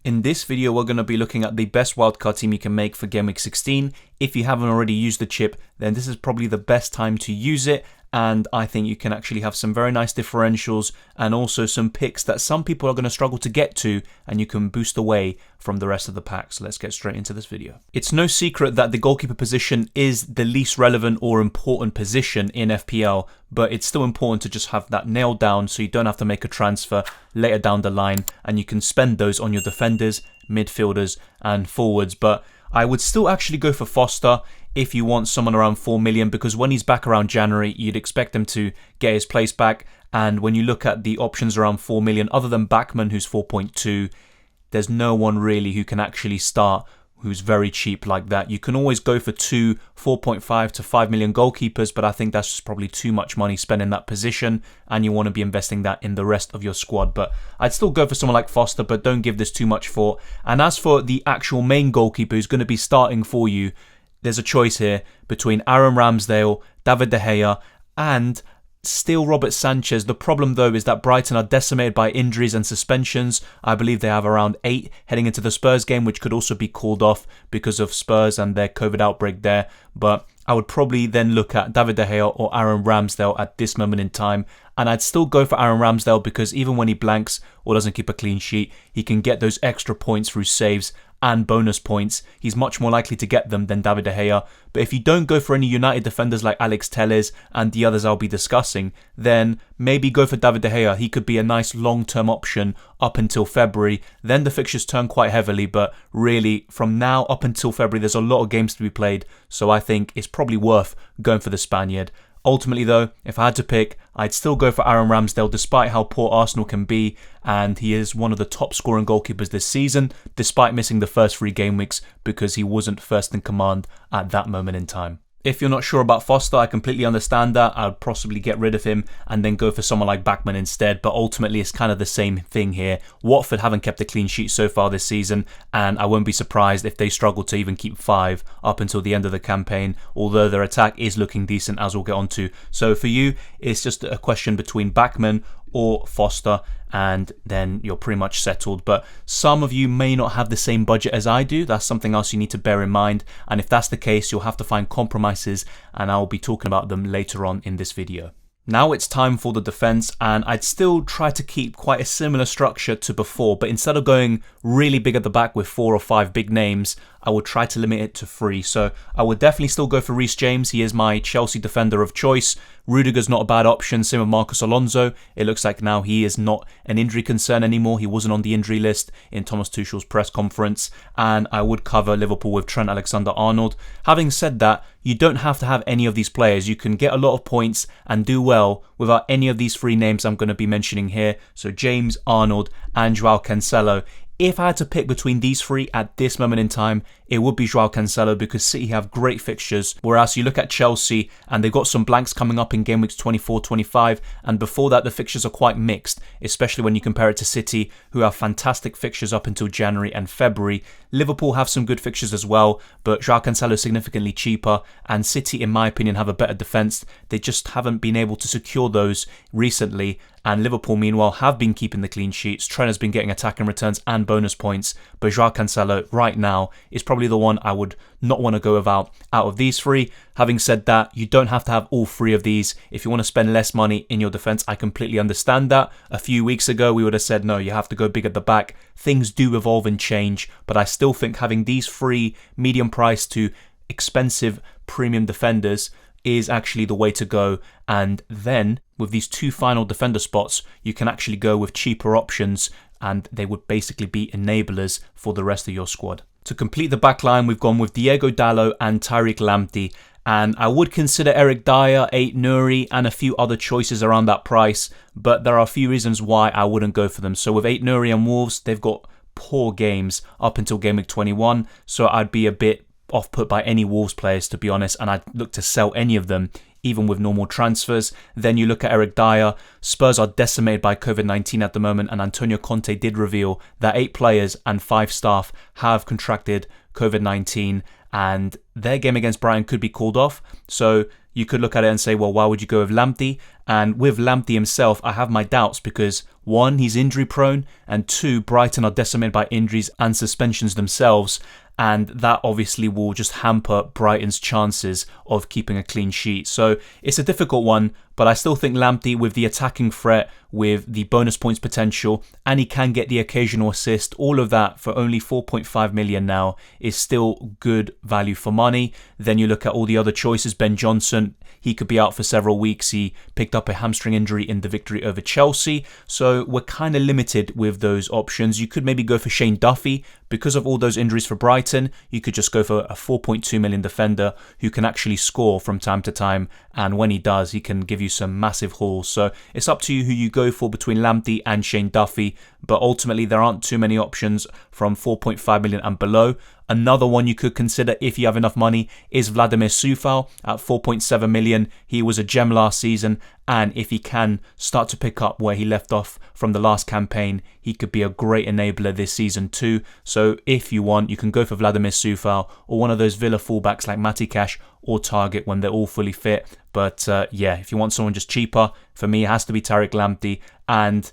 In this video, we're going to be looking at the best wildcard team you can make for Game Week 16. If you haven't already used the chip, then this is probably the best time to use it. And I think you can actually have some very nice differentials and also some picks that some people are going to struggle to get to, and you can boost away from the rest of the pack. So let's get straight into this video. It's no secret that the goalkeeper position is the least relevant or important position in FPL, but it's still important to just have that nailed down so you don't have to make a transfer later down the line, and you can spend those on your defenders, midfielders and forwards. But I would still actually go for Foster if you want someone around 4 million, because when he's back around January, you'd expect him to get his place back. And when you look at the options around 4 million, other than Backman, who's 4.2, there's no one really who can actually start who's very cheap like that. You can always go for 4.5 to 5 million goalkeepers, but I think that's just probably too much money spent in that position, and you want to be investing that in the rest of your squad. But I'd still go for someone like Foster, but don't give this too much thought. And as for the actual main goalkeeper who's going to be starting for you, there's a choice here between Aaron Ramsdale, David De Gea, and still Robert Sanchez. The problem though is that Brighton are decimated by injuries and suspensions. I believe they have around 8 heading into the Spurs game, which could also be called off because of Spurs and their COVID outbreak there. But I would probably then look at David De Gea or Aaron Ramsdale at this moment in time. And I'd still go for Aaron Ramsdale because even when he blanks or doesn't keep a clean sheet, he can get those extra points through saves and bonus points. He's much more likely to get them than David De Gea. But if you don't go for any United defenders like Alex Telles and the others I'll be discussing, then maybe go for David De Gea. He could be a nice long-term option up until February. Then the fixtures turn quite heavily, but really from now up until February there's a lot of games to be played, so I think it's probably worth going for the Spaniard. Ultimately though, if I had to pick, I'd still go for Aaron Ramsdale despite how poor Arsenal can be, and he is one of the top scoring goalkeepers this season despite missing the first 3 game weeks because he wasn't first in command at that moment in time. If you're not sure about Foster, I completely understand that. I'd possibly get rid of him and then go for someone like Backman instead, but ultimately it's kind of the same thing here. Watford haven't kept a clean sheet so far this season, and I won't be surprised if they struggle to even keep 5 up until the end of the campaign, although their attack is looking decent, as we'll get onto. So for you, it's just a question between Backman or Foster, and then you're pretty much settled. But some of you may not have the same budget as I do. That's something else you need to bear in mind, and if that's the case, you'll have to find compromises, and I'll be talking about them later on in this video. Now it's time for the defense, and I'd still try to keep quite a similar structure to before, but instead of going really big at the back with 4 or 5 big names, I would try to limit it to 3. So I would definitely still go for Reece James. He is my Chelsea defender of choice. Rudiger's not a bad option, same with Marcos Alonso. It looks like now he is not an injury concern anymore. He wasn't on the injury list in Thomas Tuchel's press conference. And I would cover Liverpool with Trent Alexander-Arnold. Having said that, you don't have to have any of these players. You can get a lot of points and do well without any of these 3 names I'm going to be mentioning here. So James, Arnold and Joao Cancelo. If I had to pick between these 3 at this moment in time, it would be Joao Cancelo because City have great fixtures, whereas you look at Chelsea and they've got some blanks coming up in game weeks 24, 25, and before that the fixtures are quite mixed, especially when you compare it to City, who have fantastic fixtures up until January and February. Liverpool have some good fixtures as well, but Joao Cancelo is significantly cheaper, and City, in my opinion, have a better defence. They just haven't been able to secure those recently, and Liverpool, meanwhile, have been keeping the clean sheets. Trent has been getting attacking returns and bonus points, but Joao Cancelo right now is probably the one I would not want to go without out of these 3. Having said that, you don't have to have all 3 of these. If you want to spend less money in your defence, I completely understand that. A few weeks ago, we would have said, no, you have to go big at the back. Things do evolve and change, but I still think having these 3 medium price to expensive premium defenders is actually the way to go. And then with these 2 final defender spots, you can actually go with cheaper options, and they would basically be enablers for the rest of your squad. To complete the back line, we've gone with Diego Dalot and Tariq Lamptey, and I would consider Eric Dyer, Ait Nouri and a few other choices around that price, but there are a few reasons why I wouldn't go for them. So with Ait Nouri and Wolves, they've got poor games up until game week 21, so I'd be a bit off put by any Wolves players, to be honest, and I'd look to sell any of them even with normal transfers. Then you look at Eric Dyer. Spurs are decimated by COVID-19 at the moment, and Antonio Conte did reveal that 8 players and 5 staff have contracted COVID-19, and their game against Brighton could be called off. So you could look at it and say, well, why would you go with Lamptey? And with Lamptey himself, I have my doubts because 1, he's injury prone, and 2, Brighton are decimated by injuries and suspensions themselves. And that obviously will just hamper Brighton's chances of keeping a clean sheet. So it's a difficult one, but I still think Lamptey, with the attacking threat, with the bonus points potential, and he can get the occasional assist, all of that for only 4.5 million now is still good value for money. Then you look at all the other choices. Ben Johnson, he could be out for several weeks. He picked up a hamstring injury in the victory over Chelsea. So we're kind of limited with those options. You could maybe go for Shane Duffy. Because of all those injuries for Brighton, you could just go for a 4.2 million defender who can actually score from time to time. And when he does, he can give you some massive hauls. So it's up to you who you go for between Lamptey and Shane Duffy. But ultimately, there aren't too many options from 4.5 million and below. Another one you could consider if you have enough money is Vladimir Coufal at 4.7 million. He was a gem last season, and if he can start to pick up where he left off from the last campaign, he could be a great enabler this season too. So if you want, you can go for Vladimir Coufal or one of those Villa fullbacks like Matty Cash or Target when they're all fully fit. But yeah, if you want someone just cheaper, for me it has to be Tariq Lamptey. And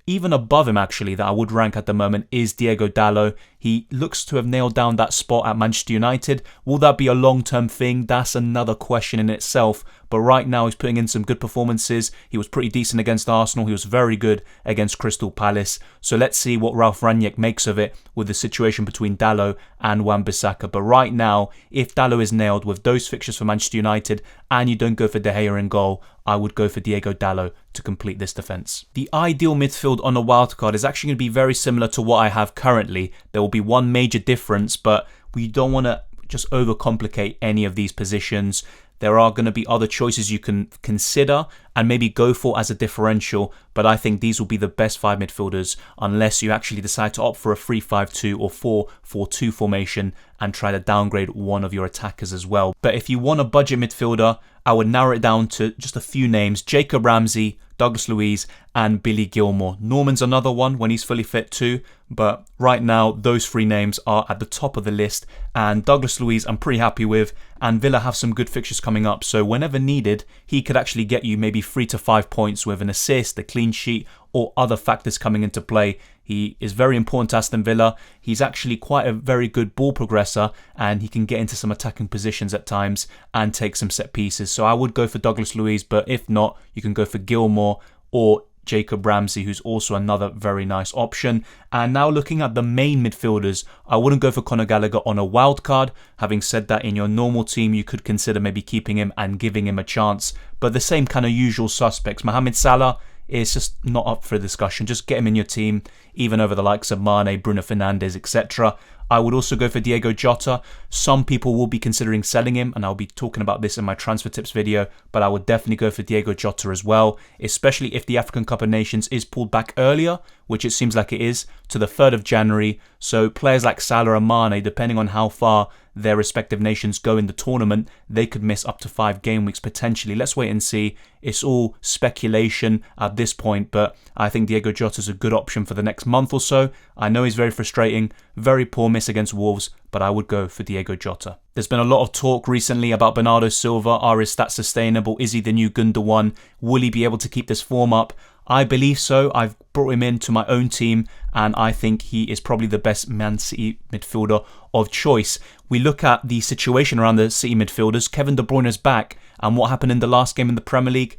even above him, actually, that I would rank at the moment is Diego Dalot. He looks to have nailed down that spot at Manchester United. Will that be a long-term thing? That's another question in itself. But right now, he's putting in some good performances. He was pretty decent against Arsenal. He was very good against Crystal Palace. So let's see what Ralph Rangnick makes of it with the situation between Dalot and Wan-Bissaka. But right now, if Dalot is nailed with those fixtures for Manchester United and you don't go for De Gea in goal, I would go for Diego Dalot to complete this defence. The ideal midfield on a wildcard is actually going to be very similar to what I have currently. There will be one major difference, but we don't want to just overcomplicate any of these positions. There are going to be other choices you can consider and maybe go for as a differential, but I think these will be the best 5 midfielders unless you actually decide to opt for a 3-5-2 or 4-4-2 formation and try to downgrade one of your attackers as well. But if you want a budget midfielder, I would narrow it down to just a few names: Jacob Ramsey, Douglas Luiz and Billy Gilmour. Norman's another one when he's fully fit too, but right now those 3 names are at the top of the list, and Douglas Luiz I'm pretty happy with, and Villa have some good fixtures coming up, so whenever needed he could actually get you maybe 3 to 5 points with an assist, a clean sheet or other factors coming into play. He is very important to Aston Villa. He's actually quite a very good ball progressor and he can get into some attacking positions at times and take some set pieces. So I would go for Douglas Luiz, but if not, you can go for Gilmour or Jacob Ramsey, who's also another very nice option. And now looking at the main midfielders, I wouldn't go for Conor Gallagher on a wild card. Having said that, in your normal team, you could consider maybe keeping him and giving him a chance. But the same kind of usual suspects. Mohamed Salah is just not up for discussion. Just get him in your team, even over the likes of Mane, Bruno Fernandes, etc. I would also go for Diego Jota. Some people will be considering selling him, and I'll be talking about this in my transfer tips video, but I would definitely go for Diego Jota as well, especially if the African Cup of Nations is pulled back earlier, which it seems like it is, to the 3rd of January. So players like Salah and Mane, depending on how far their respective nations go in the tournament, they could miss up to 5 game weeks potentially. Let's wait and see. It's all speculation at this point, but I think Diego Jota is a good option for the next month or so. I know he's very frustrating, very poor miss against Wolves, but I would go for Diego Jota. There's been a lot of talk recently about Bernardo Silva. Are his stats sustainable? Is he the new Gundogan? Will he be able to keep this form up? I believe so. I've brought him into my own team and I think he is probably the best Man City midfielder of choice. We look at the situation around the City midfielders. Kevin De Bruyne is back, and what happened in the last game in the Premier League?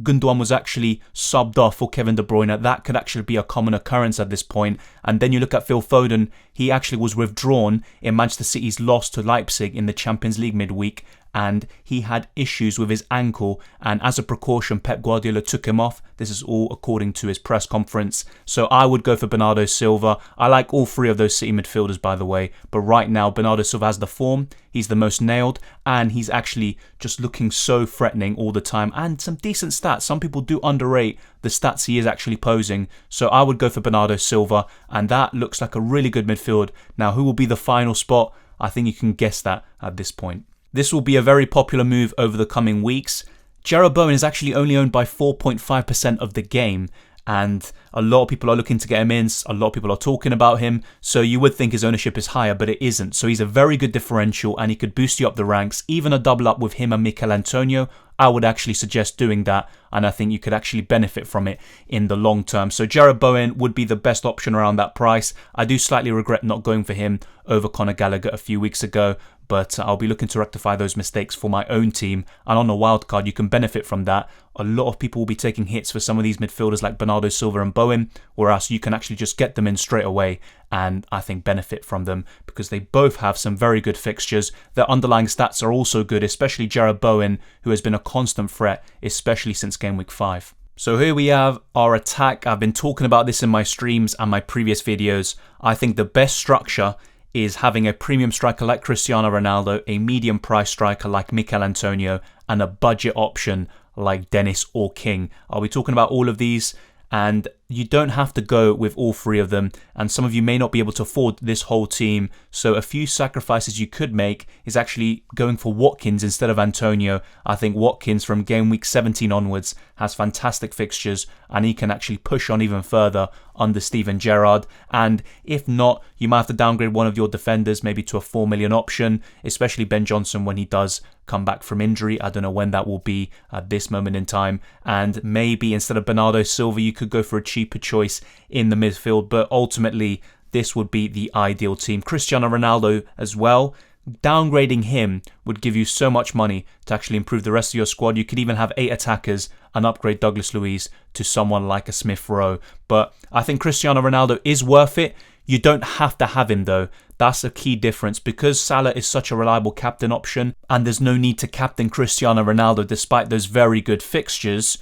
Gundogan was actually subbed off for Kevin De Bruyne. That could actually be a common occurrence at this point. And then you look at Phil Foden. He actually was withdrawn in Manchester City's loss to Leipzig in the Champions League midweek, and he had issues with his ankle, and as a precaution Pep Guardiola took him off. This is all according to his press conference. So I would go for Bernardo Silva. I like all 3 of those City midfielders, by the way, but right now Bernardo Silva has the form, he's the most nailed, and he's actually just looking so threatening all the time, and some decent stats. Some people do underrate the stats he is actually posing, so I would go for Bernardo Silva, and that looks like a really good midfield. Now, who will be the final spot? I think you can guess that at this point. This will be a very popular move over the coming weeks. Jarrod Bowen is actually only owned by 4.5% of the game, and a lot of people are looking to get him in. A lot of people are talking about him, so you would think his ownership is higher, but it isn't. So he's a very good differential, and he could boost you up the ranks. Even a double up with him and Mikel Antonio, I would actually suggest doing that, and I think you could actually benefit from it in the long term. So Jared Bowen would be the best option around that price. I do slightly regret not going for him over Conor Gallagher a few weeks ago, but I'll be looking to rectify those mistakes for my own team. And on a wildcard, you can benefit from that. A lot of people will be taking hits for some of these midfielders like Bernardo Silva and Bowen, whereas you can actually just get them in straight away and I think benefit from them because they both have some very good fixtures. Their underlying stats are also good, especially Jared Bowen, who has been a constant threat, especially since game week 5. So here we have our attack. I've been talking about this in my streams and my previous videos. I think the best structure is having a premium striker like Cristiano Ronaldo, a medium price striker like Mikel Antonio, and a budget option like Dennis or King. I'll be talking about all of these, and you don't have to go with all three of them, and some of you may not be able to afford this whole team, so a few sacrifices you could make is actually going for Watkins instead of Antonio. I think Watkins from game week 17 onwards has fantastic fixtures, and he can actually push on even further under Steven Gerrard. And if not, you might have to downgrade one of your defenders, maybe to a 4 million option, especially Ben Johnson when he does come back from injury. I don't know when that will be at this moment in time. And maybe instead of Bernardo Silva, you could go for a cheaper choice in the midfield, but ultimately this would be the ideal team. Cristiano Ronaldo as well. Downgrading him would give you so much money to actually improve the rest of your squad. You could even have 8 attackers and upgrade Douglas Luiz to someone like a Smith Rowe. But I think Cristiano Ronaldo is worth it. You don't have to have him though. That's a key difference because Salah is such a reliable captain option and there's no need to captain Cristiano Ronaldo despite those very good fixtures.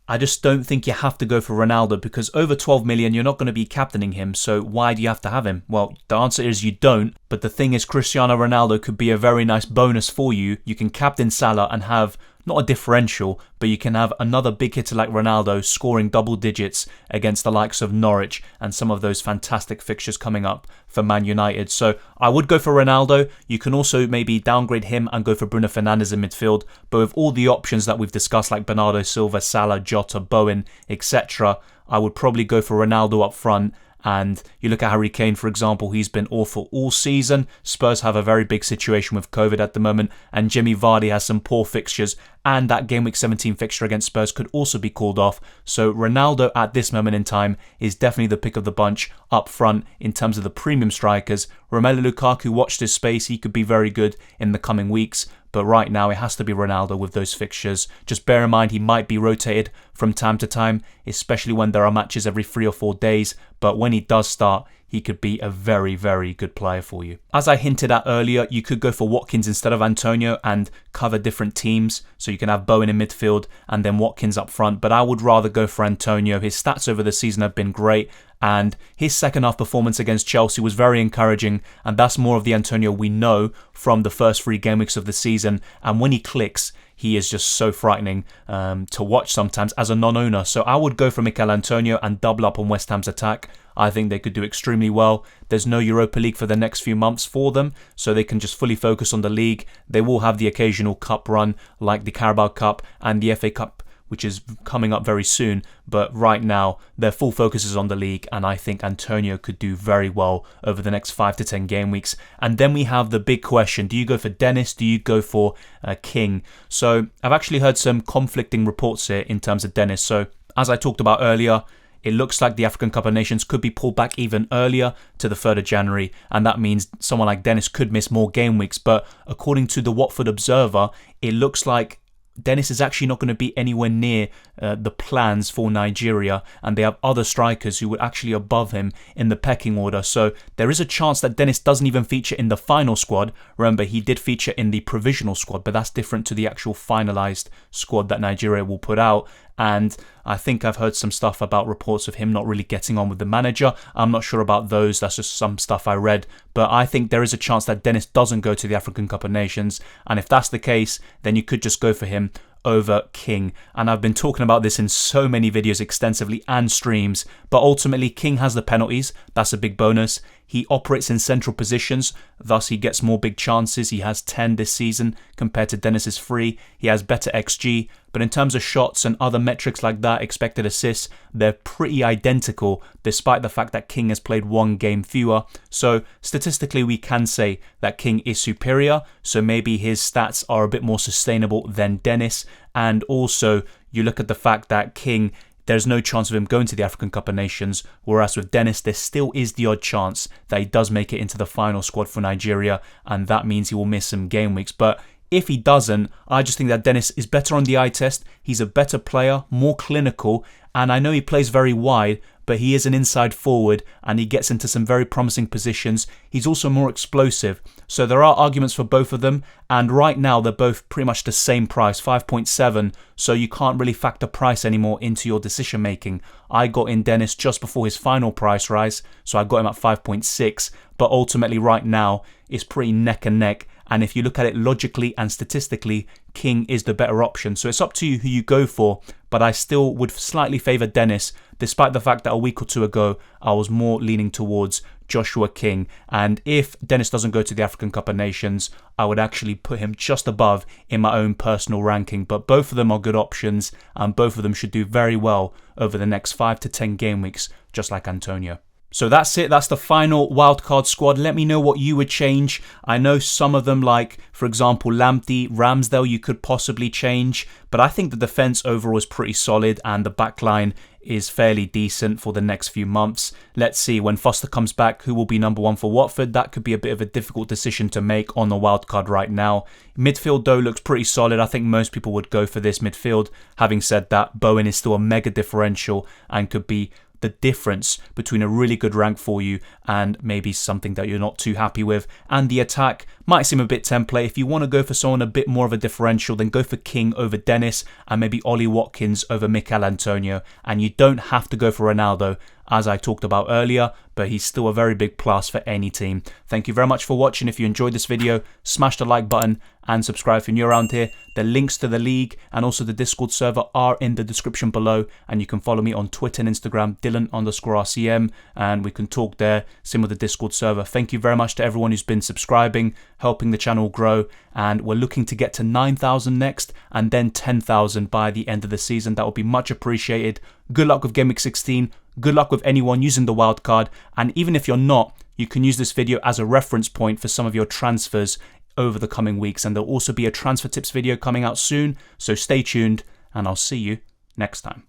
I just don't think you have to go for Ronaldo because over 12 million, you're not going to be captaining him. So why do you have to have him? Well, the answer is you don't. But the thing is, Cristiano Ronaldo could be a very nice bonus for you. You can captain Salah and have not a differential, but you can have another big hitter like Ronaldo scoring double digits against the likes of Norwich and some of those fantastic fixtures coming up for Man United. So I would go for Ronaldo. You can also maybe downgrade him and go for Bruno Fernandes in midfield. But with all the options that we've discussed like Bernardo Silva, Salah, Jota, Bowen, etc., I would probably go for Ronaldo up front. And you look at Harry Kane, for example, he's been awful all season. Spurs have a very big situation with COVID at the moment, and Jimmy Vardy has some poor fixtures, and that game week 17 fixture against Spurs could also be called off. So Ronaldo at this moment in time is definitely the pick of the bunch up front in terms of the premium strikers. Romelu Lukaku, watch this space, he could be very good in the coming weeks. But right now, it has to be Ronaldo with those fixtures. Just bear in mind, he might be rotated from time to time, especially when there are matches every 3 or 4 days. But when he does start, he could be a very, very good player for you. As I hinted at earlier, you could go for Watkins instead of Antonio and cover different teams. So you can have Bowen in midfield and then Watkins up front. But I would rather go for Antonio. His stats over the season have been great. And his second half performance against Chelsea was very encouraging. And that's more of the Antonio we know from the first 3 game weeks of the season. And when he clicks, he is just so frightening to watch sometimes as a non-owner. So I would go for Mikel Antonio and double up on West Ham's attack. I think they could do extremely well. There's no Europa League for the next few months for them, so they can just fully focus on the league. They will have the occasional cup run like the Carabao Cup and the FA Cup, which is coming up very soon. But right now, their full focus is on the league, and I think Antonio could do very well over the next 5 to 10 game weeks. And then we have the big question. Do you go for Dennis? Do you go for King? So I've actually heard some conflicting reports here in terms of Dennis. So as I talked about earlier, it looks like the African Cup of Nations could be pulled back even earlier to the 3rd of January, and that means someone like Dennis could miss more game weeks. But according to the Watford Observer, it looks like Dennis is actually not going to be anywhere near the plans for Nigeria, and they have other strikers who were actually above him in the pecking order. So there is a chance that Dennis doesn't even feature in the final squad. Remember, he did feature in the provisional squad, but that's different to the actual finalised squad that Nigeria will put out. And I think I've heard some stuff about reports of him not really getting on with the manager. I'm not sure about those. That's just some stuff I read. But I think there is a chance that Dennis doesn't go to the African Cup of Nations. And if that's the case, then you could just go for him over King. And I've been talking about this in so many videos extensively and streams, but ultimately King has the penalties. That's a big bonus. He operates in central positions, thus he gets more big chances. He has 10 this season compared to Dennis's 3. He has better XG, but in terms of shots and other metrics like that, expected assists, they're pretty identical despite the fact that King has played 1 game fewer. So statistically we can say that King is superior, so maybe his stats are a bit more sustainable than Dennis. And also you look at the fact that King, there's no chance of him going to the African Cup of Nations, whereas with Dennis there still is the odd chance that he does make it into the final squad for Nigeria, and that means he will miss some game weeks. But if he doesn't, I just think that Dennis is better on the eye test, he's a better player, more clinical, and I know he plays very wide, but he is an inside forward and he gets into some very promising positions. He's also more explosive. So there are arguments for both of them, and right now they're both pretty much the same price, 5.7, so you can't really factor price anymore into your decision making. I got in Dennis just before his final price rise, so I got him at 5.6, but ultimately right now it's pretty neck and neck. And if you look at it logically and statistically, King is the better option. So it's up to you who you go for, but I still would slightly favour Dennis, despite the fact that a week or two ago, I was more leaning towards Joshua King. And if Dennis doesn't go to the African Cup of Nations, I would actually put him just above in my own personal ranking. But both of them are good options, and both of them should do very well over the next 5 to 10 game weeks, just like Antonio. So that's it, that's the final wildcard squad. Let me know what you would change. I know some of them, like, for example, Lamptey, Ramsdale, you could possibly change. But I think the defence overall is pretty solid and the backline is fairly decent for the next few months. Let's see, when Foster comes back, who will be number 1 for Watford? That could be a bit of a difficult decision to make on the wildcard right now. Midfield, though, looks pretty solid. I think most people would go for this midfield. Having said that, Bowen is still a mega differential and could be the difference between a really good rank for you and maybe something that you're not too happy with. And the attack might seem a bit template. If you want to go for someone a bit more of a differential, then go for King over Dennis and maybe Ollie Watkins over Mikel Antonio. And you don't have to go for Ronaldo, as I talked about earlier, but he's still a very big plus for any team. Thank you very much for watching. If you enjoyed this video, smash the like button and subscribe if you're new around here. The links to the league and also the Discord server are in the description below, and you can follow me on Twitter and Instagram, Dylan_RCM, and we can talk there, same with the Discord server. Thank you very much to everyone who's been subscribing, helping the channel grow, and we're looking to get to 9,000 next and then 10,000 by the end of the season. That would be much appreciated. Good luck with Gameweek 16. Good luck with anyone using the wildcard, and even if you're not, you can use this video as a reference point for some of your transfers over the coming weeks, and there'll also be a transfer tips video coming out soon, so stay tuned and I'll see you next time.